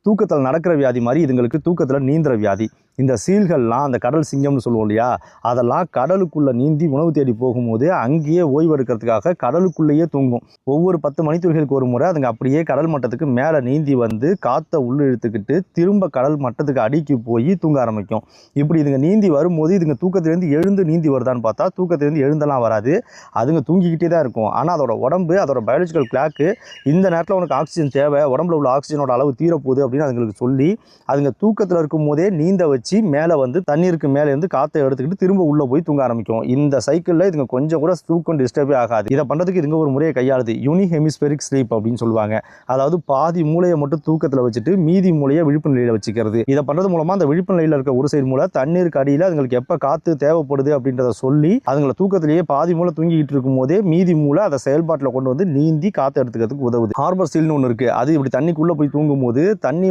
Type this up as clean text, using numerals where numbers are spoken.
தூக்கத்தில் நடக்கிற வியாதி மாதிரி இதுங்களுக்கு தூக்கத்தில் நீந்துற வியாதி. இந்த சீல்கள்லாம் அந்த கடல் சிங்கம்னு சொல்லுவோம் இல்லையா, அதெல்லாம் கடலுக்குள்ளே நீந்தி உணவு தேடி போகும்போது அங்கேயே ஓய்வு எடுக்கிறதுக்காக கடலுக்குள்ளேயே தூங்கும். ஒவ்வொரு 10 மணித்துளிகளுக்கு ஒரு முறை அதுங்க அப்படியே கடல் மட்டத்துக்கு மேலே நீந்தி வந்து காற்றை உள்ள இழுத்துக்கிட்டு திரும்ப கடல் மட்டத்துக்கு அடிக்கி போய் தூங்க ஆரம்பிக்கும். இப்படி இதுங்க நீந்தி வரும்போது இதுங்க தூக்கத்திலேருந்து எழுந்து நீந்தி வருதான்னு பார்த்தா தூக்கத்திலேருந்து எழுந்தெல்லாம் வராது. அதுங்க தூங்கிக்கிட்டே தான் இருக்கும். ஆனால் அதோட உடம்பு, அதோட பயாலஜிக்கல் கிளாக்கு இந்த நேரத்தில் உனக்கு ஆக்சிஜன் தேவை, உடம்புல உள்ள ஆக்சிஜனோட அளவு தீரப்போகுது அப்படின்னு அதுங்களுக்கு சொல்லி அதுங்க தூக்கத்தில் இருக்கும் போதே நீந்த வச்சு மேலே வந்து தண்ணீருக்கு மேலே இருந்து காற்றை எடுத்துக்கிட்டு திரும்ப உள்ளே போய் தூங்க ஆரம்பிக்கும். இந்த சைக்கிளில் இதுங்க கொஞ்சம் கூட தூக்கம் டிஸ்டர்பே ஆகாது. இதை பண்ணுறதுக்கு இதுங்க ஒரு முறையை கையாளுது. யூனி ஹெமிஸ்பெரிக் ஸ்லீப் அப்படின்னு சொல்லுவாங்க. அதாவது பாதி மூளையை மட்டும் தூக்கத்தில் வச்சுட்டு மீதி மூளையை விழிப்பு நிலையில் வச்சுக்கிறது. இதை பண்ணுறது மூலமாக அந்த விழிப்பு நிலையில் இருக்க ஒரு சைடு மூளை தண்ணீருக்கு அடியில் அதுங்களுக்கு எப்போ காற்று தேவைப்படுது அப்படின்றத சொல்லி அதுங்களை தூக்கத்திலேயே பாதி மூளை தூங்கிக்கிட்டு இருக்கும் போதே மீதி மூளை அதை செயல்பாட்டில் கொண்டு வந்து நீந்தி காற்று எடுத்துக்கிறதுக்கு உதவுது. ஹார்பர் சீல்னு ஒன்று இருக்குது. அது இப்படி தண்ணிக்குள்ளே போய் தூங்கும் போது தண்ணி